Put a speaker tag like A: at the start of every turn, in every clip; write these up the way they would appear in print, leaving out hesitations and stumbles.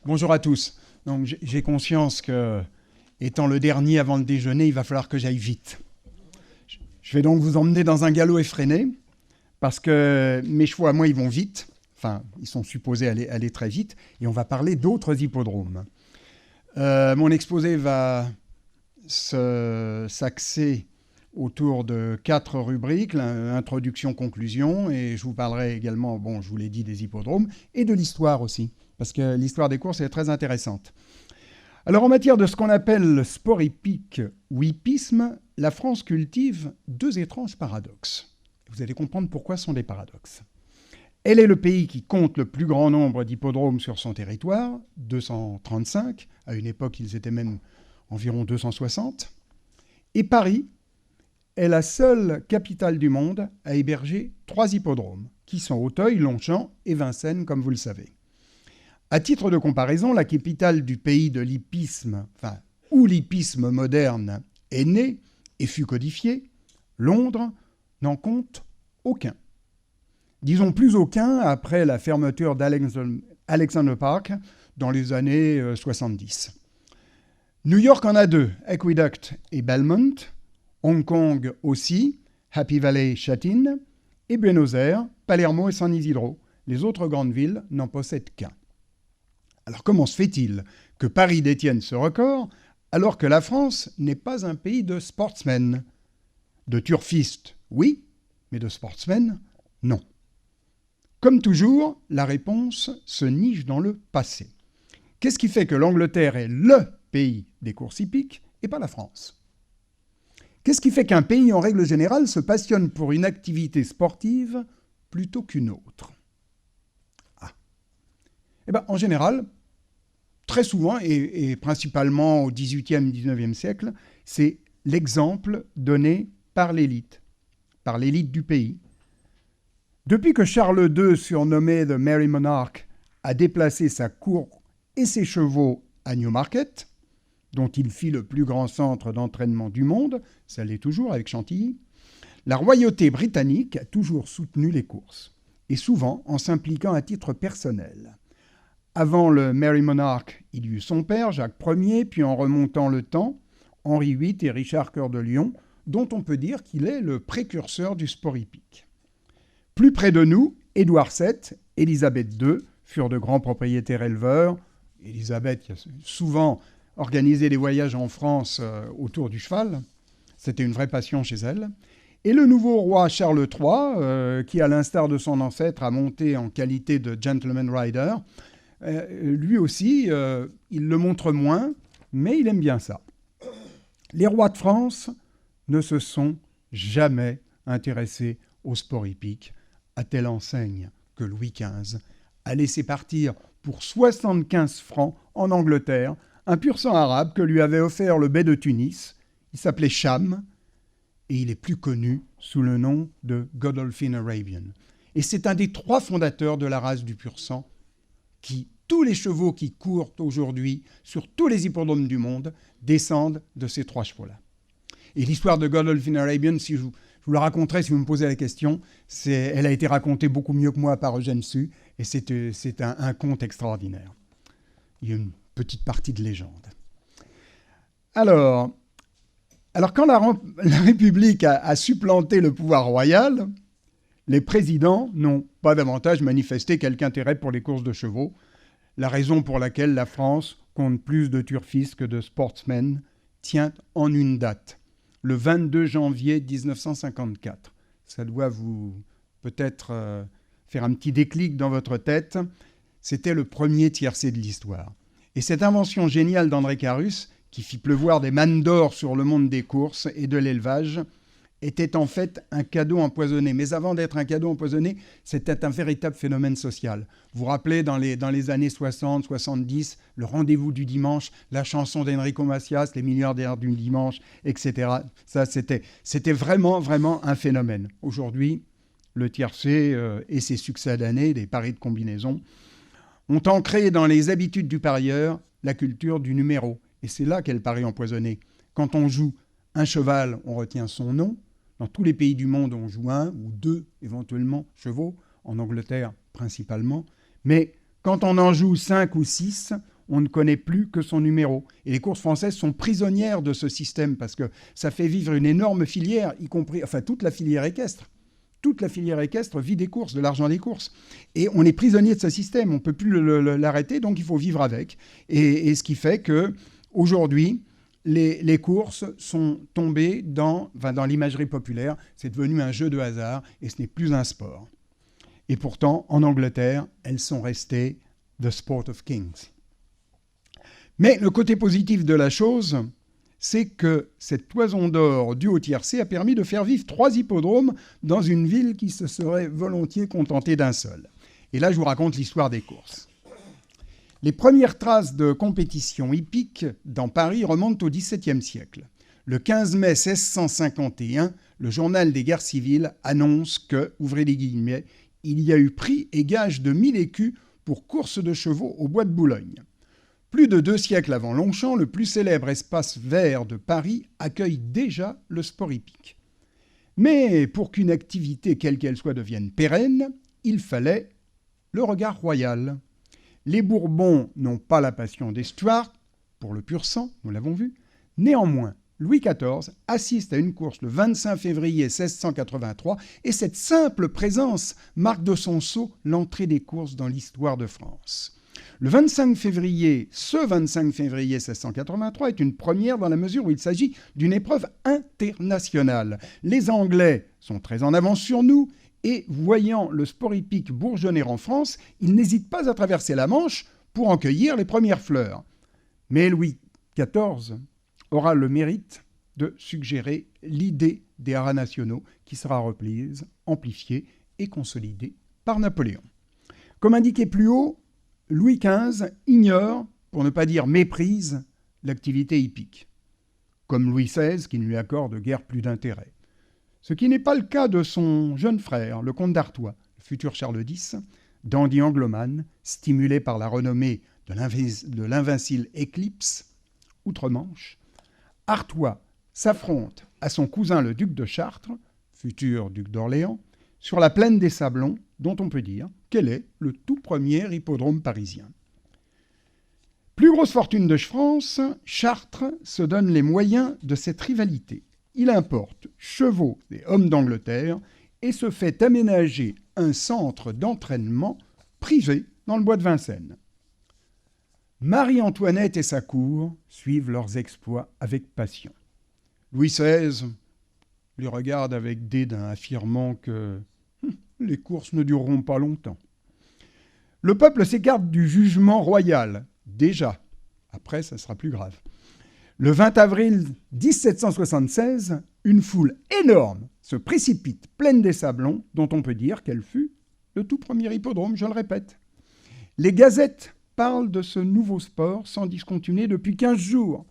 A: Bonjour à tous. Donc, j'ai conscience que, étant le dernier avant le déjeuner, il va falloir que j'aille vite. Je vais donc vous emmener dans un galop effréné, parce que mes chevaux à moi, ils vont vite. Enfin, ils sont supposés aller très vite. Et on va parler d'autres hippodromes. Mon exposé va s'axer autour de 4 rubriques, introduction, conclusion, et je vous parlerai également, bon, je vous l'ai dit, des hippodromes, et de l'histoire aussi, parce que l'histoire des courses est très intéressante. Alors en matière de ce qu'on appelle le sport hippique ou hippisme, la France cultive 2 étranges paradoxes. Vous allez comprendre pourquoi ce sont des paradoxes. Elle est le pays qui compte le plus grand nombre d'hippodromes sur son territoire, 235, à une époque ils étaient même environ 260, et Paris est la seule capitale du monde à héberger 3 hippodromes, qui sont Auteuil, Longchamp et Vincennes, comme vous le savez. À titre de comparaison, la capitale du pays de l'hippisme, enfin, où l'hippisme moderne est né et fut codifié, Londres, n'en compte aucun. Disons plus aucun après la fermeture d'Alexander Park dans les années 70. New York en a 2, Aqueduct et Belmont. Hong Kong aussi, Happy Valley, Châtine, et Buenos Aires, Palermo et San Isidro. Les autres grandes villes n'en possèdent qu'un. Alors comment se fait-il que Paris détienne ce record alors que la France n'est pas un pays de sportsmen? De turfistes, oui, mais de sportsmen, non. Comme toujours, la réponse se niche dans le passé. Qu'est-ce qui fait que l'Angleterre est LE pays des courses hippiques et pas la France? Qu'est-ce qui fait qu'un pays, en règle générale, se passionne pour une activité sportive plutôt qu'une autre? Eh bien, en général, très souvent, et principalement au XVIIIe, XIXe siècle, c'est l'exemple donné par l'élite du pays. Depuis que Charles II, surnommé The Merry Monarch, a déplacé sa cour et ses chevaux à Newmarket, dont il fit le plus grand centre d'entraînement du monde, ça l'est toujours avec Chantilly, la royauté britannique a toujours soutenu les courses, et souvent en s'impliquant à titre personnel. Avant le Merry Monarch, il y eut son père, Jacques Ier, puis en remontant le temps, Henri VIII et Richard Cœur de Lion, dont on peut dire qu'il est le précurseur du sport hippique. Plus près de nous, Édouard VII, Élisabeth II furent de grands propriétaires éleveurs. Élisabeth, qui a souvent organisé des voyages en France autour du cheval, c'était une vraie passion chez elle. Et le nouveau roi Charles III, qui, à l'instar de son ancêtre, a monté en qualité de gentleman rider, lui aussi, il le montre moins, mais il aime bien ça. Les rois de France ne se sont jamais intéressés au sport hippique, à telle enseigne que Louis XV a laissé partir pour 75 francs en Angleterre un pur sang arabe que lui avait offert le bey de Tunis. Il s'appelait Cham et il est plus connu sous le nom de Godolphin Arabian. Et c'est un des 3 fondateurs de la race du pur sang qui, tous les chevaux qui courent aujourd'hui sur tous les hippodromes du monde descendent de ces 3 chevaux-là. Et l'histoire de Godolphin Arabian, si je vous la raconterai si vous me posez la question, elle a été racontée beaucoup mieux que moi par Eugène Sue, et c'est un conte extraordinaire. Il y a une petite partie de légende. Alors quand la République a supplanté le pouvoir royal, les présidents n'ont pas davantage manifesté quelque intérêt pour les courses de chevaux, la raison pour laquelle la France compte plus de turfistes que de sportsmen tient en une date, le 22 janvier 1954. Ça doit vous peut-être faire un petit déclic dans votre tête. C'était le premier tiercé de l'histoire. Et cette invention géniale d'André Carus, qui fit pleuvoir des mannes d'or sur le monde des courses et de l'élevage, était en fait un cadeau empoisonné. Mais avant d'être un cadeau empoisonné, c'était un véritable phénomène social. Vous vous rappelez, dans les années 60, 70, le rendez-vous du dimanche, la chanson d'Enrico Macias, les milliardaires du dimanche, etc. Ça, c'était vraiment, vraiment un phénomène. Aujourd'hui, le tiercé et ses succès d'année, des paris de combinaison, ont ancré dans les habitudes du parieur la culture du numéro. Et c'est là qu'est le pari empoisonné. Quand on joue un cheval, on retient son nom. Dans tous les pays du monde, on joue 1 ou 2 éventuellement chevaux, en Angleterre principalement. Mais quand on en joue 5 ou 6, on ne connaît plus que son numéro. Et les courses françaises sont prisonnières de ce système parce que ça fait vivre une énorme filière, y compris, enfin toute la filière équestre. Toute la filière équestre vit des courses, de l'argent des courses. Et on est prisonnier de ce système, on ne peut plus l'arrêter, donc il faut vivre avec. Et ce qui fait qu'aujourd'hui, les courses sont tombées dans l'imagerie populaire. C'est devenu un jeu de hasard et ce n'est plus un sport. Et pourtant, en Angleterre, elles sont restées the sport of kings. Mais le côté positif de la chose, c'est que cette toison d'or due au tiercé a permis de faire vivre 3 hippodromes dans une ville qui se serait volontiers contentée d'un seul. Et là, je vous raconte l'histoire des courses. Les premières traces de compétition hippique dans Paris remontent au XVIIe siècle. Le 15 mai 1651, le journal des guerres civiles annonce que, ouvrez les guillemets, il y a eu prix et gage de 1000 écus pour course de chevaux au bois de Boulogne. Plus de 2 siècles avant Longchamp, le plus célèbre espace vert de Paris accueille déjà le sport hippique. Mais pour qu'une activité, quelle qu'elle soit, devienne pérenne, il fallait le regard royal. Les Bourbons n'ont pas la passion des Stuarts, pour le pur sang, nous l'avons vu. Néanmoins, Louis XIV assiste à une course le 25 février 1683 et cette simple présence marque de son sceau l'entrée des courses dans l'histoire de France. Ce 25 février 1683 est une première dans la mesure où il s'agit d'une épreuve internationale. Les Anglais sont très en avance sur nous et voyant le sport hippique bourgeonner en France, ils n'hésitent pas à traverser la Manche pour en cueillir les premières fleurs. Mais Louis XIV aura le mérite de suggérer l'idée des haras nationaux qui sera reprise, amplifiée et consolidée par Napoléon. Comme indiqué plus haut, Louis XV ignore, pour ne pas dire méprise, l'activité hippique, comme Louis XVI qui ne lui accorde guère plus d'intérêt. Ce qui n'est pas le cas de son jeune frère, le comte d'Artois, le futur Charles X, dandy anglomane, stimulé par la renommée de l'invincible Éclipse, outre-Manche. Artois s'affronte à son cousin le duc de Chartres, futur duc d'Orléans, sur la plaine des Sablons, dont on peut dire qu'elle est le tout premier hippodrome parisien. Plus grosse fortune de France, Chartres se donne les moyens de cette rivalité. Il importe chevaux et hommes d'Angleterre et se fait aménager un centre d'entraînement privé dans le bois de Vincennes. Marie-Antoinette et sa cour suivent leurs exploits avec passion. Louis XVI les regarde avec dédain, affirmant que les courses ne dureront pas longtemps. Le peuple s'écarte du jugement royal, déjà. Après, ça sera plus grave. Le 20 avril 1776, une foule énorme se précipite pleine des Sablons, dont on peut dire qu'elle fut le tout premier hippodrome, je le répète. Les gazettes parlent de ce nouveau sport sans discontinuer depuis 15 jours.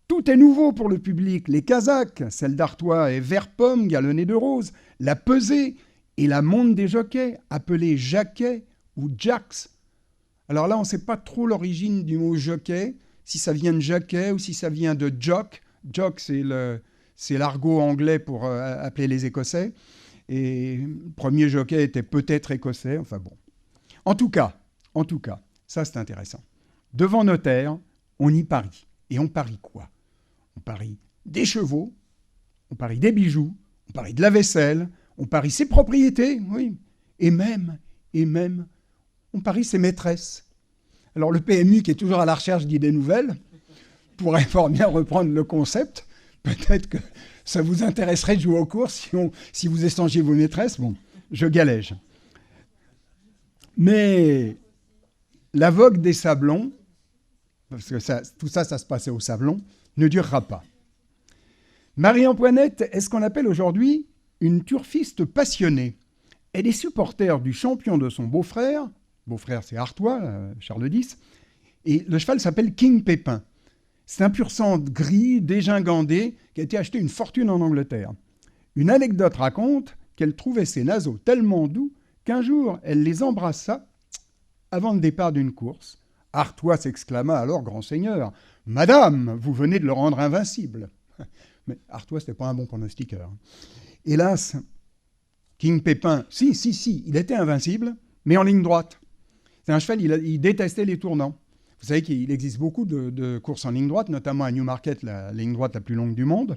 A: Tout est nouveau pour le public. Les casaques, celle d'Artois est vert pomme galonnée de rose, la pesée et la monte des jockeys, appelée jaquet ou jacks. Alors là, on ne sait pas trop l'origine du mot jockey, si ça vient de jaquet ou si ça vient de jock. Jock, c'est l'argot anglais pour appeler les Écossais. Et le premier jockey était peut-être écossais, enfin bon. En tout cas, ça c'est intéressant. Devant notaire, on y parie. Et on parie quoi? On parie des chevaux, on parie des bijoux, on parie de la vaisselle, on parie ses propriétés, oui. Et même, on parie ses maîtresses. Alors le PMU, qui est toujours à la recherche d'idées nouvelles, pourrait fort bien reprendre le concept. Peut-être que ça vous intéresserait de jouer aux courses si vous échangez vos maîtresses. Bon, je galège. Mais la vogue des Sablons, parce que tout ça se passait au Sablon, ne durera pas. Marie-Antoinette est ce qu'on appelle aujourd'hui une turfiste passionnée. Elle est supporter du champion de son beau-frère c'est Artois, Charles X, et le cheval s'appelle King Pépin. C'est un pur sang gris, dégingandé, qui a été acheté une fortune en Angleterre. Une anecdote raconte qu'elle trouvait ses naseaux tellement doux qu'un jour, elle les embrassa avant le départ d'une course. Artois s'exclama alors, grand seigneur, « Madame, vous venez de le rendre invincible !» Mais Artois, ce n'était pas un bon pronostiqueur. Hélas, King Pépin, si, il était invincible, mais en ligne droite. C'est un cheval, il détestait les tournants. Il Vous savez qu'il existe beaucoup de courses en ligne droite, notamment à Newmarket, la ligne droite la plus longue du monde.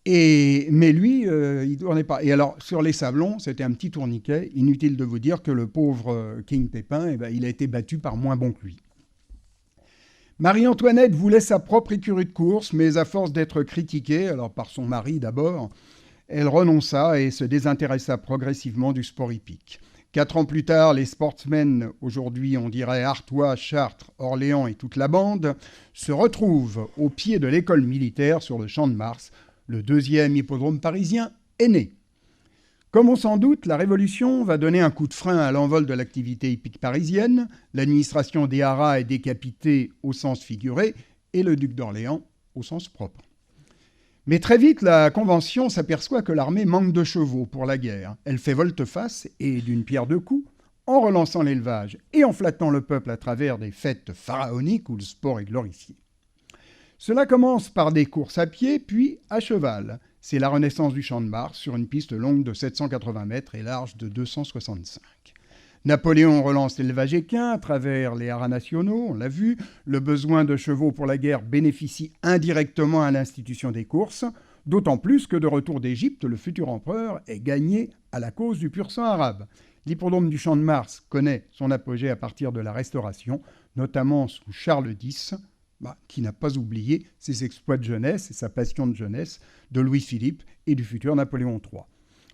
A: Mais lui, il ne tournait pas. Et alors, sur les sablons, c'était un petit tourniquet. Inutile de vous dire que le pauvre King Pépin, eh ben, il a été battu par moins bon que lui. Marie-Antoinette voulait sa propre écurie de course, mais à force d'être critiquée, alors par son mari d'abord, elle renonça et se désintéressa progressivement du sport hippique. 4 ans plus tard, les sportsmen, aujourd'hui on dirait Artois, Chartres, Orléans et toute la bande, se retrouvent au pied de l'école militaire sur le Champ de Mars. Le 2e hippodrome parisien est né. Comme on s'en doute, la Révolution va donner un coup de frein à l'envol de l'activité hippique parisienne, l'administration des haras est décapitée au sens figuré et le duc d'Orléans au sens propre. Mais très vite, la Convention s'aperçoit que l'armée manque de chevaux pour la guerre. Elle fait volte-face et d'une pierre deux coups, en relançant l'élevage et en flattant le peuple à travers des fêtes pharaoniques où le sport est glorifié. Cela commence par des courses à pied, puis à cheval. C'est la renaissance du Champ de Mars sur une piste longue de 780 mètres et large de 265. Napoléon relance l'élevage équin à travers les haras nationaux, on l'a vu. Le besoin de chevaux pour la guerre bénéficie indirectement à l'institution des courses, d'autant plus que de retour d'Égypte, le futur empereur est gagné à la cause du pur sang arabe. L'hippodrome du Champ de Mars connaît son apogée à partir de la Restauration, notamment sous Charles X, qui n'a pas oublié ses exploits de jeunesse et sa passion de jeunesse de Louis-Philippe et du futur Napoléon III.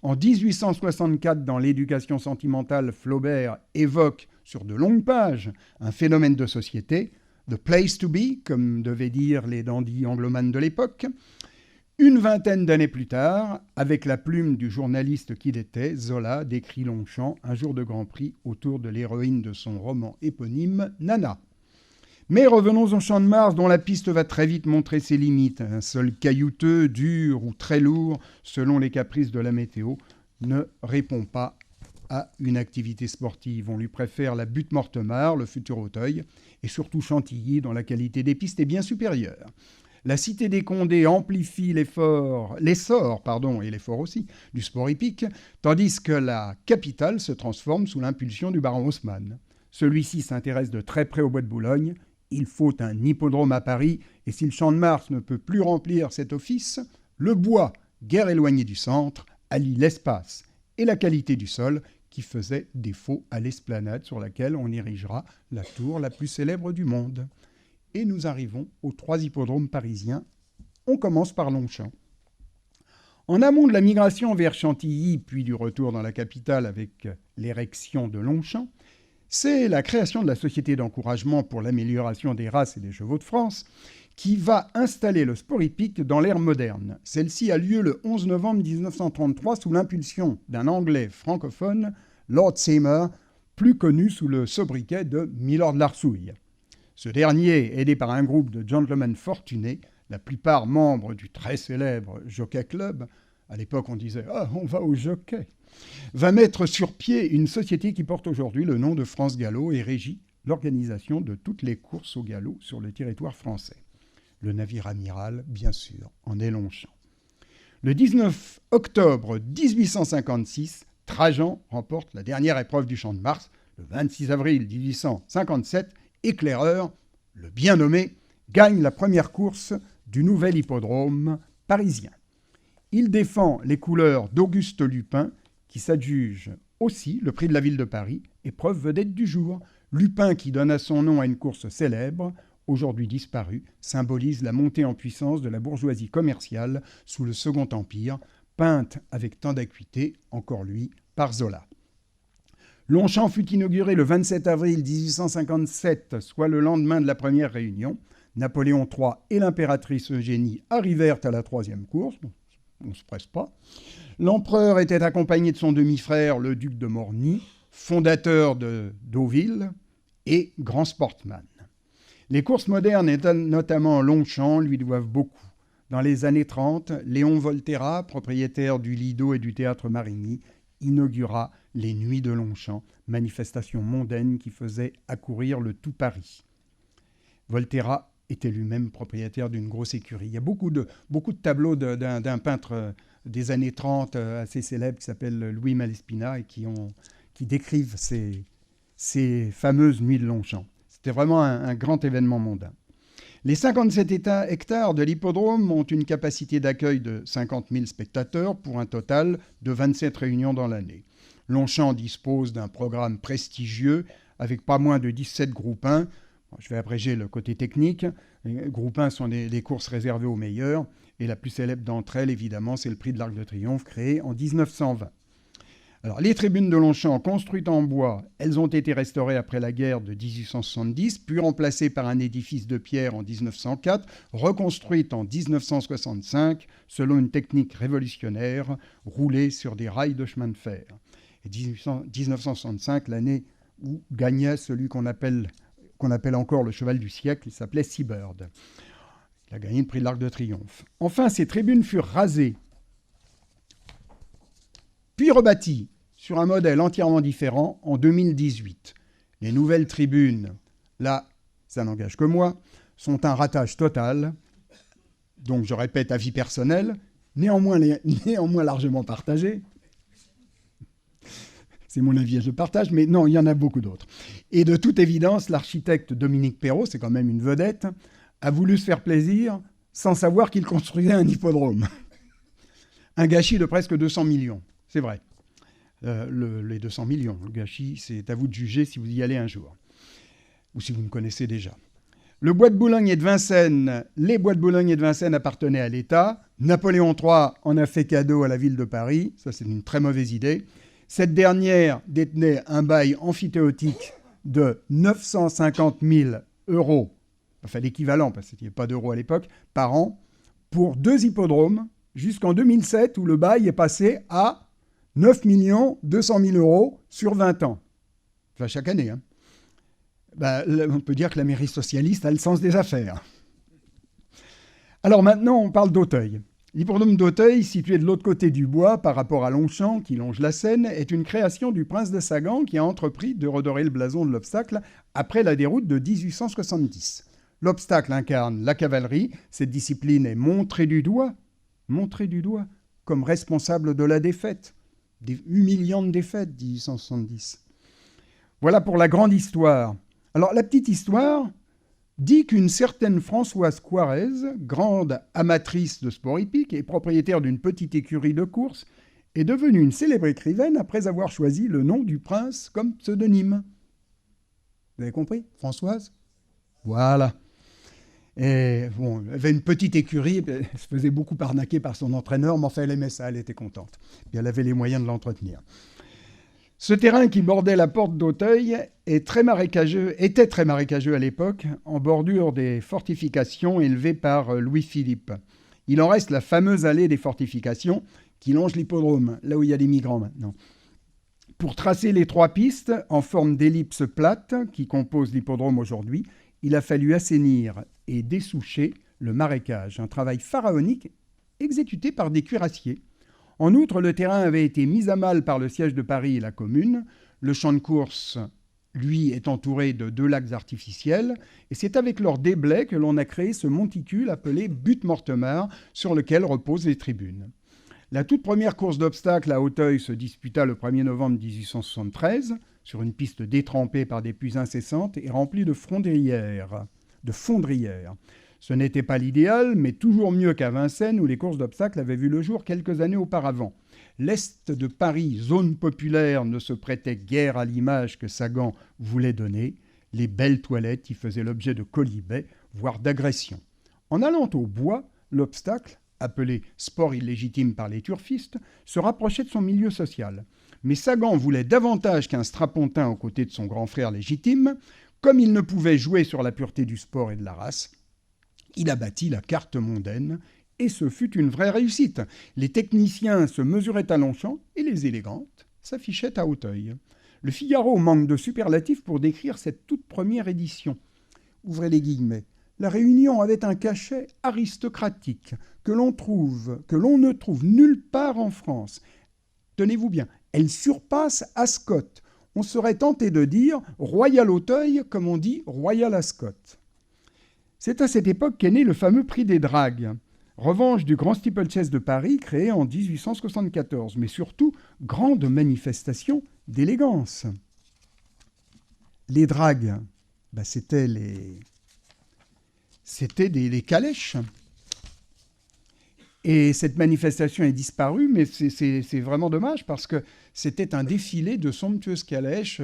A: En 1864, dans l'Éducation sentimentale, Flaubert évoque sur de longues pages un phénomène de société, « the place to be », comme devaient dire les dandys anglomanes de l'époque. Une vingtaine d'années plus tard, avec la plume du journaliste qu'il était, Zola décrit Longchamp, un jour de Grand Prix, autour de l'héroïne de son roman éponyme, Nana. Mais revenons au Champ de Mars, dont la piste va très vite montrer ses limites. Un sol caillouteux, dur ou très lourd, selon les caprices de la météo, ne répond pas à une activité sportive. On lui préfère la Butte-Mortemart, le futur Auteuil, et surtout Chantilly, dont la qualité des pistes est bien supérieure. La cité des Condés amplifie l'essor aussi, du sport hippique, tandis que la capitale se transforme sous l'impulsion du baron Haussmann. Celui-ci s'intéresse de très près au bois de Boulogne. Il faut un hippodrome à Paris, et si le Champ de Mars ne peut plus remplir cet office, le bois, guère éloigné du centre, allie l'espace et la qualité du sol qui faisait défaut à l'esplanade sur laquelle on érigera la tour la plus célèbre du monde. Et nous arrivons aux 3 hippodromes parisiens. On commence par Longchamp. En amont de la migration vers Chantilly, puis du retour dans la capitale avec l'érection de Longchamp, c'est la création de la Société d'encouragement pour l'amélioration des races et des chevaux de France qui va installer le sport hippique dans l'ère moderne. Celle-ci a lieu le 11 novembre 1933 sous l'impulsion d'un Anglais francophone, Lord Seymour, plus connu sous le sobriquet de Milord Larsouille. Ce dernier, aidé par un groupe de gentlemen fortunés, la plupart membres du très célèbre Jockey Club, à l'époque on disait « Ah, on va au jockey », va mettre sur pied une société qui porte aujourd'hui le nom de France Gallo et régit l'organisation de toutes les courses au galop sur le territoire français. Le navire amiral, bien sûr, en est Longchamp. Le 19 octobre 1856, Trajan remporte la dernière épreuve du Champ de Mars. Le 26 avril 1857, Éclaireur, le bien nommé, gagne la première course du nouvel hippodrome parisien. Il défend les couleurs d'Auguste Lupin, qui s'adjuge aussi le prix de la ville de Paris, épreuve vedette du jour. Lupin, qui donna son nom à une course célèbre, aujourd'hui disparue, symbolise la montée en puissance de la bourgeoisie commerciale sous le Second Empire, peinte avec tant d'acuité, encore lui, par Zola. Longchamp fut inauguré le 27 avril 1857, soit le lendemain de la première réunion. Napoléon III et l'impératrice Eugénie arrivèrent à la 3e course. On ne se presse pas. L'empereur était accompagné de son demi-frère, le duc de Morny, fondateur de Deauville et grand sportsman. Les courses modernes, et notamment Longchamp, lui doivent beaucoup. Dans les années 30, Léon Volterra, propriétaire du Lido et du théâtre Marigny, inaugura les Nuits de Longchamp, manifestation mondaine qui faisait accourir le tout Paris. Volterra était lui-même propriétaire d'une grosse écurie. Il y a beaucoup de tableaux d'un peintre des années 30 assez célèbre qui s'appelle Louis Malespina et qui décrivent ces fameuses Nuits de Longchamp. C'était vraiment un grand événement mondain. Les 57 hectares de l'hippodrome ont une capacité d'accueil de 50 000 spectateurs pour un total de 27 réunions dans l'année. Longchamp dispose d'un programme prestigieux avec pas moins de 17 groupes 1. Je vais abréger le côté technique. Les groupes 1 sont des courses réservées aux meilleurs. Et la plus célèbre d'entre elles, évidemment, c'est le prix de l'Arc de Triomphe créé en 1920. Alors, les tribunes de Longchamp, construites en bois, elles ont été restaurées après la guerre de 1870, puis remplacées par un édifice de pierre en 1904, reconstruites en 1965 selon une technique révolutionnaire, roulée sur des rails de chemin de fer. Et 1965, l'année où gagnait celui qu'on appelle encore le cheval du siècle, il s'appelait Seabird. Il a gagné le prix de l'Arc de Triomphe. Enfin, ces tribunes furent rasées, puis rebâties sur un modèle entièrement différent en 2018. Les nouvelles tribunes, là, ça n'engage que moi, sont un ratage total, donc je répète, avis personnel, néanmoins largement partagé. C'est mon avis, je le partage, mais non, il y en a beaucoup d'autres. Et de toute évidence, l'architecte Dominique Perrault, c'est quand même une vedette, a voulu se faire plaisir sans savoir qu'il construisait un hippodrome. Un gâchis de presque 200 millions, c'est vrai. Les 200 millions, le gâchis, c'est à vous de juger si vous y allez un jour, ou si vous me connaissez déjà. Les bois de Boulogne et de Vincennes appartenaient à l'État. Napoléon III en a fait cadeau à la ville de Paris, ça c'est une très mauvaise idée. Cette dernière détenait un bail amphithéotique de 950 000 euros, enfin l'équivalent, parce qu'il n'y avait pas d'euros à l'époque, par an, pour 2 hippodromes, jusqu'en 2007, où le bail est passé à 9 200 000 euros sur 20 ans. Enfin, chaque année. Hein. On peut dire que la mairie socialiste a le sens des affaires. Alors maintenant, on parle d'Auteuil. L'hippodrome d'Auteuil, situé de l'autre côté du bois par rapport à Longchamp, qui longe la Seine, est une création du prince de Sagan qui a entrepris de redorer le blason de l'obstacle après la déroute de 1870. L'obstacle incarne la cavalerie. Cette discipline est montrée du doigt, comme responsable de la défaite. Des humiliantes défaites, 1870. Voilà pour la grande histoire. Alors, la petite histoire dit qu'une certaine Françoise Coirez, grande amatrice de sport hippique et propriétaire d'une petite écurie de course, est devenue une célèbre écrivaine après avoir choisi le nom du prince comme pseudonyme. Vous avez compris, Françoise ? Voilà. Et bon, elle avait une petite écurie, elle se faisait beaucoup arnaquer par son entraîneur, mais enfin elle aimait ça, elle était contente. Et elle avait les moyens de l'entretenir. Ce terrain qui bordait la porte d'Auteuil était très marécageux à l'époque, en bordure des fortifications élevées par Louis-Philippe. Il en reste la fameuse allée des fortifications qui longe l'hippodrome, là où il y a des migrants maintenant. Pour tracer les 3 pistes en forme d'ellipse plate qui composent l'hippodrome aujourd'hui, il a fallu assainir et dessoucher le marécage, un travail pharaonique exécuté par des cuirassiers. En outre, le terrain avait été mis à mal par le siège de Paris et la commune. Le champ de course, lui, est entouré de 2 lacs artificiels. Et c'est avec leur déblai que l'on a créé ce monticule appelé Butte-Mortemart, sur lequel reposent les tribunes. La toute première course d'obstacles à Auteuil se disputa le 1er novembre 1873, sur une piste détrempée par des pluies incessantes et remplie de fondrières. Ce n'était pas l'idéal, mais toujours mieux qu'à Vincennes, où les courses d'obstacles avaient vu le jour quelques années auparavant. L'Est de Paris, zone populaire, ne se prêtait guère à l'image que Sagan voulait donner. Les belles toilettes y faisaient l'objet de quolibets, voire d'agressions. En allant au bois, l'obstacle, appelé sport illégitime par les turfistes, se rapprochait de son milieu social. Mais Sagan voulait davantage qu'un strapontin aux côtés de son grand frère légitime. Comme il ne pouvait jouer sur la pureté du sport et de la race, il a bâti la carte mondaine, et ce fut une vraie réussite. Les techniciens se mesuraient à Longchamp, et les élégantes s'affichaient à Auteuil. Le Figaro manque de superlatifs pour décrire cette toute première édition. Ouvrez les guillemets. La Réunion avait un cachet aristocratique que l'on ne trouve nulle part en France. Tenez-vous bien, elle surpasse Ascot. On serait tenté de dire Royal Auteuil, comme on dit Royal Ascot. C'est à cette époque qu'est né le fameux prix des dragues, revanche du grand steeplechase de Paris créé en 1874, mais surtout grande manifestation d'élégance. Les dragues, ben, c'était les calèches. Et cette manifestation est disparue, mais c'est vraiment dommage parce que c'était un défilé de somptueuses calèches,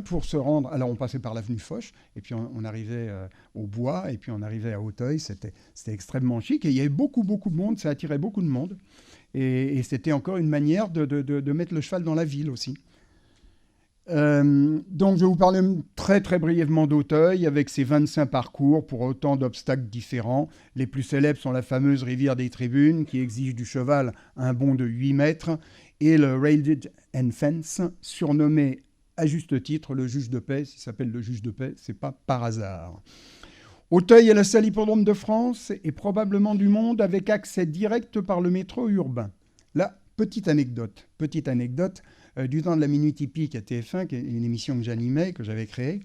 A: pour se rendre. Alors on passait par l'avenue Foch, et puis on arrivait au Bois, et puis on arrivait à Auteuil. C'était extrêmement chic, et il y avait beaucoup de monde, ça attirait beaucoup de monde. Et c'était encore une manière de mettre le cheval dans la ville aussi. Donc je vais vous parler très brièvement d'Auteuil avec ses 25 parcours pour autant d'obstacles différents. Les plus célèbres sont la fameuse rivière des Tribunes qui exige du cheval un bond de 8 mètres et le Railed and Fence, surnommé à juste titre le juge de paix. S'il s'appelle le juge de paix, c'est pas par hasard. Auteuil est le seul hippodrome de France et probablement du monde avec accès direct par le métro urbain. Là, petite anecdote. Du temps de la Minute Hippique à TF1, qui est une émission que j'animais, que j'avais créée,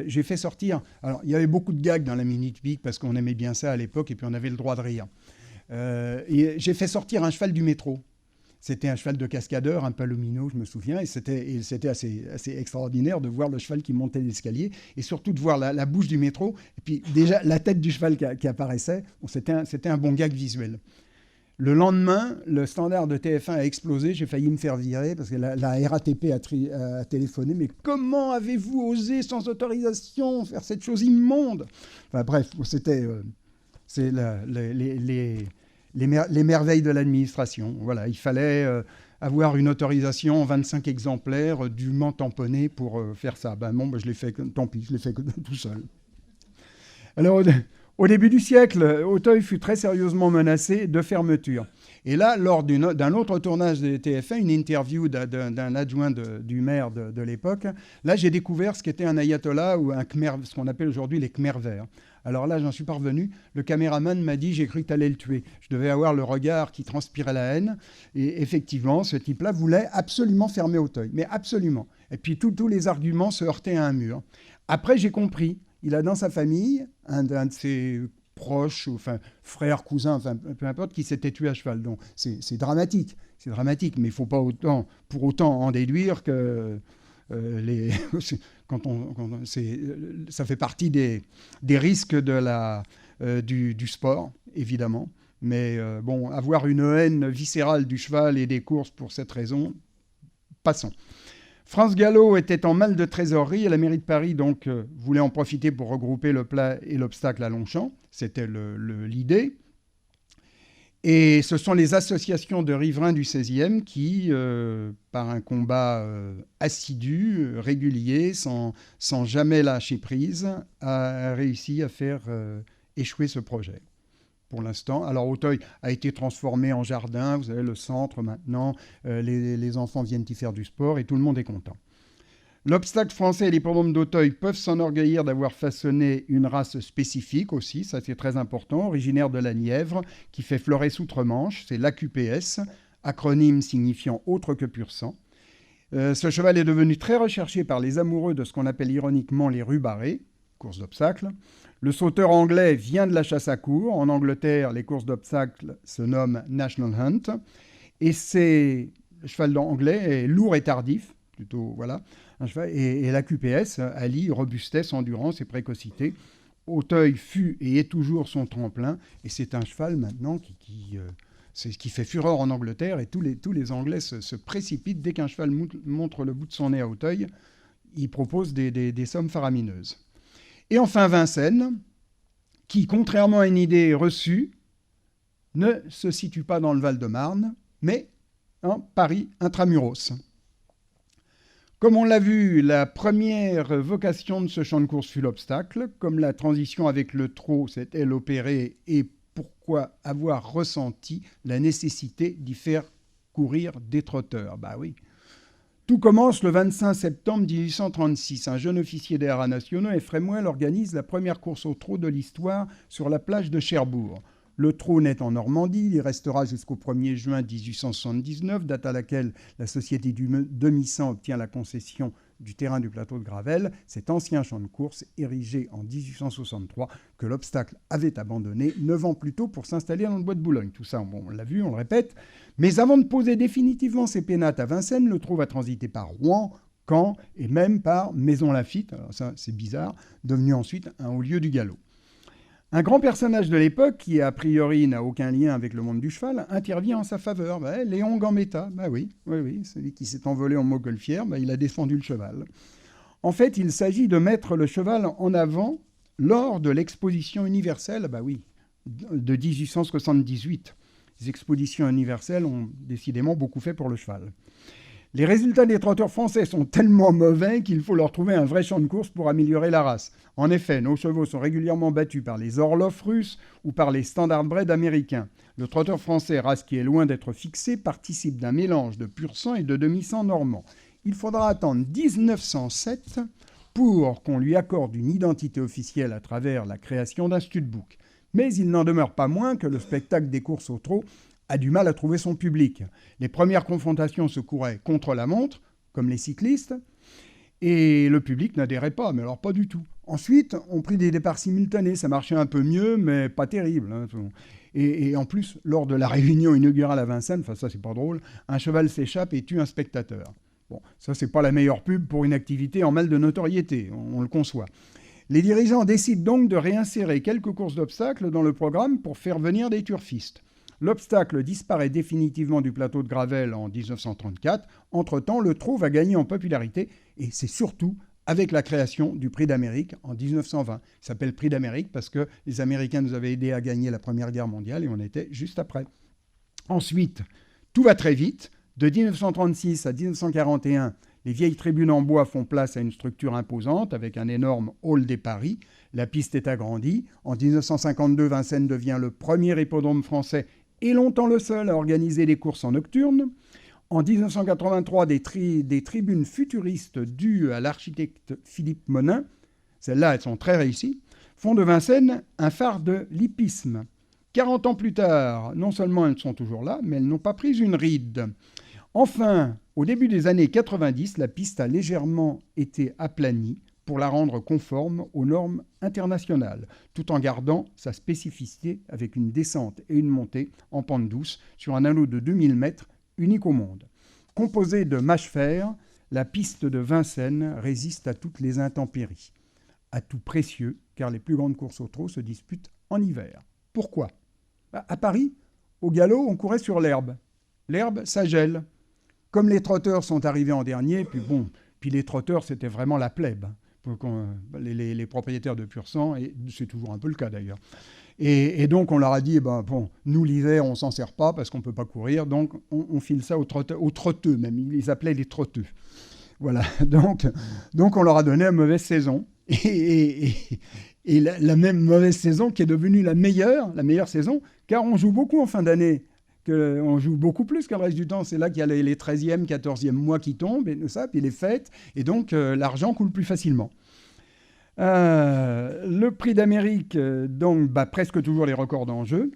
A: j'ai fait sortir... Alors, il y avait beaucoup de gags dans la Minute Hippique parce qu'on aimait bien ça à l'époque et puis on avait le droit de rire. Et j'ai fait sortir un cheval du métro. C'était un cheval de cascadeur, un palomino, je me souviens, et c'était assez extraordinaire de voir le cheval qui montait l'escalier et surtout de voir la bouche du métro et puis déjà la tête du cheval qui apparaissait. Bon, c'était un bon gag visuel. Le lendemain, le standard de TF1 a explosé. J'ai failli me faire virer parce que la RATP a téléphoné. Mais comment avez-vous osé, sans autorisation, faire cette chose immonde ? Enfin bref, c'est les merveilles de l'administration. Voilà, il fallait avoir une autorisation en 25 exemplaires dûment tamponnée pour faire ça. Je l'ai fait, tant pis, je l'ai fait tout seul. Alors... Au début du siècle, Auteuil fut très sérieusement menacé de fermeture. Et là, lors d'un autre tournage de TF1, une interview d'un adjoint du maire de l'époque, là, j'ai découvert ce qu'était un ayatollah ou un khmer, ce qu'on appelle aujourd'hui les khmers verts. Alors là, j'en suis parvenu. Le caméraman m'a dit « j'ai cru que tu allais le tuer ». Je devais avoir le regard qui transpirait la haine. Et effectivement, ce type-là voulait absolument fermer Auteuil. Mais absolument. Et puis tous les arguments se heurtaient à un mur. Après, j'ai compris. Il a dans sa famille un de ses proches, enfin frères, cousins, enfin peu importe, qui s'était tué à cheval. Donc c'est dramatique, mais il ne faut pas pour autant en déduire que ça fait partie des risques du sport, évidemment. Mais avoir une haine viscérale du cheval et des courses pour cette raison, passons. France Gallo était en mal de trésorerie et la mairie de Paris donc voulait en profiter pour regrouper le plat et l'obstacle à Longchamp. C'était l'idée. Et ce sont les associations de riverains du 16e qui, par un combat assidu, régulier, sans jamais lâcher prise, a réussi à faire échouer ce projet. Pour l'instant. Alors Auteuil a été transformé en jardin, vous avez le centre maintenant, les enfants viennent y faire du sport et tout le monde est content. L'obstacle français et l'hippodrome d'Auteuil peuvent s'enorgueillir d'avoir façonné une race spécifique aussi, ça c'est très important, originaire de la Nièvre, qui fait Florès-Outre-Manche, c'est l'AQPS, acronyme signifiant autre que pur sang. Ce cheval est devenu très recherché par les amoureux de ce qu'on appelle ironiquement les rues barrées, course d'obstacles. Le sauteur anglais vient de la chasse à courre. En Angleterre, les courses d'obstacles se nomment National Hunt. Et le cheval anglais est lourd et tardif, plutôt, voilà. Et la QPS allie robustesse, endurance et précocité. Auteuil fut et est toujours son tremplin. Et c'est un cheval maintenant qui fait fureur en Angleterre. Et tous les Anglais se précipitent. Dès qu'un cheval montre le bout de son nez à Auteuil, il propose des sommes faramineuses. Et enfin Vincennes, qui, contrairement à une idée reçue, ne se situe pas dans le Val-de-Marne, mais en Paris intramuros. Comme on l'a vu, la première vocation de ce champ de course fut l'obstacle. Comme la transition avec le trot s'est elle opérée et pourquoi avoir ressenti la nécessité d'y faire courir des trotteurs ? Bah oui. Tout commence le 25 septembre 1836. Un jeune officier des haras nationaux, Ephraim organise la première course au trot de l'histoire sur la plage de Cherbourg. Le trot naît en Normandie, il y restera jusqu'au 1er juin 1879, date à laquelle la Société du demi-sang obtient la concession du terrain du plateau de Gravelle, cet ancien champ de course érigé en 1863 que l'obstacle avait abandonné 9 ans plus tôt pour s'installer dans le bois de Boulogne. Tout ça, on l'a vu, on le répète. Mais avant de poser définitivement ses pénates à Vincennes, le trot va transiter par Rouen, Caen et même par Maison Lafitte, alors ça c'est bizarre, devenu ensuite un haut lieu du galop. Un grand personnage de l'époque, qui a priori n'a aucun lien avec le monde du cheval, intervient en sa faveur. Léon Gambetta, oui, celui qui s'est envolé en montgolfière, il a défendu le cheval. En fait, il s'agit de mettre le cheval en avant lors de l'exposition universelle, de 1878. Les expositions universelles ont décidément beaucoup fait pour le cheval. Les résultats des trotteurs français sont tellement mauvais qu'il faut leur trouver un vrai champ de course pour améliorer la race. En effet, nos chevaux sont régulièrement battus par les Orloff russes ou par les standardbred américains. Le trotteur français, race qui est loin d'être fixée, participe d'un mélange de pur sang et de demi-sang normand. Il faudra attendre 1907 pour qu'on lui accorde une identité officielle à travers la création d'un studbook. Mais il n'en demeure pas moins que le spectacle des courses au trot a du mal à trouver son public. Les premières confrontations se couraient contre la montre, comme les cyclistes, et le public n'adhérait pas, mais alors pas du tout. Ensuite, on prit des départs simultanés, ça marchait un peu mieux, mais pas terrible. Et en plus, lors de la réunion inaugurale à Vincennes, ça c'est pas drôle, un cheval s'échappe et tue un spectateur. Bon, ça c'est pas la meilleure pub pour une activité en mal de notoriété, on le conçoit. Les dirigeants décident donc de réinsérer quelques courses d'obstacles dans le programme pour faire venir des turfistes. L'obstacle disparaît définitivement du plateau de Gravelle en 1934. Entre-temps, le trot va gagner en popularité et c'est surtout avec la création du Prix d'Amérique en 1920. Il s'appelle Prix d'Amérique parce que les Américains nous avaient aidés à gagner la Première Guerre mondiale et on était juste après. Ensuite, tout va très vite. De 1936 à 1941, les vieilles tribunes en bois font place à une structure imposante avec un énorme hall des paris. La piste est agrandie. En 1952, Vincennes devient le premier hippodrome français et longtemps le seul à organiser des courses en nocturne. En 1983, des tribunes futuristes dues à l'architecte Philippe Monin, celles-là elles sont très réussies, font de Vincennes un phare de l'hippisme. 40 ans plus tard, non seulement elles sont toujours là, mais elles n'ont pas pris une ride. Enfin, au début des années 90, la piste a légèrement été aplanie pour la rendre conforme aux normes internationales, tout en gardant sa spécificité avec une descente et une montée en pente douce sur un anneau de 2000 mètres, unique au monde. Composée de mâche-fer, la piste de Vincennes résiste à toutes les intempéries. Atout précieux, car les plus grandes courses au trot se disputent en hiver. Pourquoi ? À Paris, au galop, on courait sur l'herbe. L'herbe, ça gèle. Comme les trotteurs sont arrivés en dernier, puis les trotteurs, c'était vraiment la plèbe. Les propriétaires de pur sang, et c'est toujours un peu le cas d'ailleurs. Et donc on leur a dit, nous l'hiver on s'en sert pas parce qu'on peut pas courir, donc on file ça aux trotteux même, ils les appelaient les trotteux. Voilà, donc on leur a donné une mauvaise saison, et la même mauvaise saison qui est devenue la meilleure saison, car on joue beaucoup en fin d'année. On joue beaucoup plus que le reste du temps. C'est là qu'il y a les 13e, 14e mois qui tombent, et ça, puis les fêtes, et donc l'argent coule plus facilement. Le Prix d'Amérique, donc, bat presque toujours les records d'enjeu.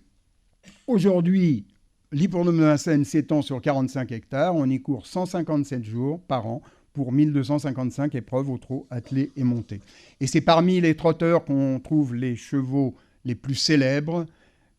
A: Aujourd'hui, l'hippodrome de Vincennes s'étend sur 45 hectares. On y court 157 jours par an pour 1255 épreuves au trot, attelé et monté. Et c'est parmi les trotteurs qu'on trouve les chevaux les plus célèbres,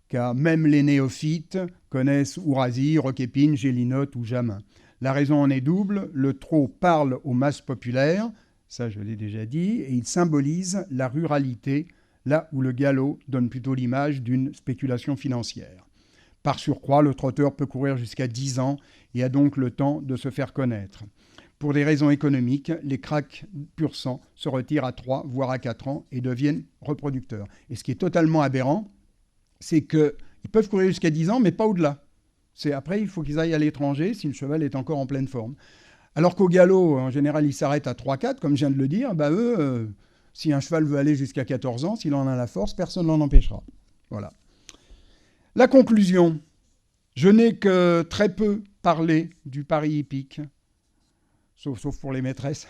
A: car même les néophytes connaissent Ourasi, Roquépine, Gélinotte ou Jamin. La raison en est double. Le trot parle aux masses populaires, ça je l'ai déjà dit, et il symbolise la ruralité, là où le galop donne plutôt l'image d'une spéculation financière. Par surcroît, le trotteur peut courir jusqu'à 10 ans et a donc le temps de se faire connaître. Pour des raisons économiques, les cracks pur sang se retirent à 3, voire à 4 ans et deviennent reproducteurs. Et ce qui est totalement aberrant, c'est qu'ils peuvent courir jusqu'à 10 ans, mais pas au-delà. Après, il faut qu'ils aillent à l'étranger si le cheval est encore en pleine forme. Alors qu'au galop, en général, ils s'arrêtent à 3-4, comme je viens de le dire. Si un cheval veut aller jusqu'à 14 ans, s'il en a la force, personne ne l'en empêchera. Voilà. La conclusion. Je n'ai que très peu parlé du pari hippique, sauf pour les maîtresses,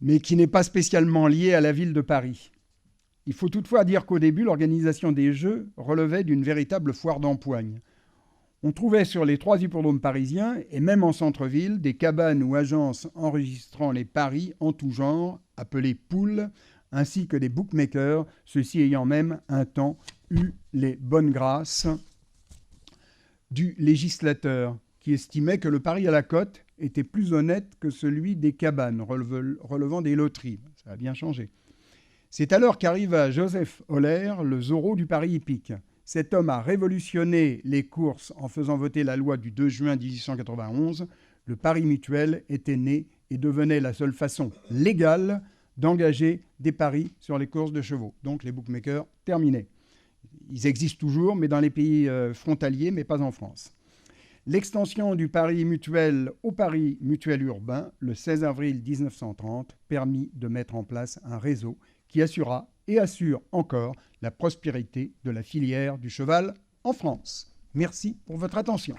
A: mais qui n'est pas spécialement lié à la ville de Paris. Il faut toutefois dire qu'au début, l'organisation des Jeux relevait d'une véritable foire d'empoigne. On trouvait sur les 3 hippodromes parisiens, et même en centre-ville, des cabanes ou agences enregistrant les paris en tout genre, appelés poules, ainsi que des bookmakers, ceux-ci ayant même un temps eu les bonnes grâces du législateur, qui estimait que le pari à la cote était plus honnête que celui des cabanes relevant des loteries. Ça a bien changé. C'est alors qu'arriva Joseph Euler, le Zorro du pari hippique. Cet homme a révolutionné les courses en faisant voter la loi du 2 juin 1891. Le pari mutuel était né et devenait la seule façon légale d'engager des paris sur les courses de chevaux. Donc les bookmakers, terminés. Ils existent toujours, mais dans les pays frontaliers, mais pas en France. L'extension du pari mutuel au pari mutuel urbain, le 16 avril 1930, permit de mettre en place un réseau qui assura et assure encore la prospérité de la filière du cheval en France. Merci pour votre attention.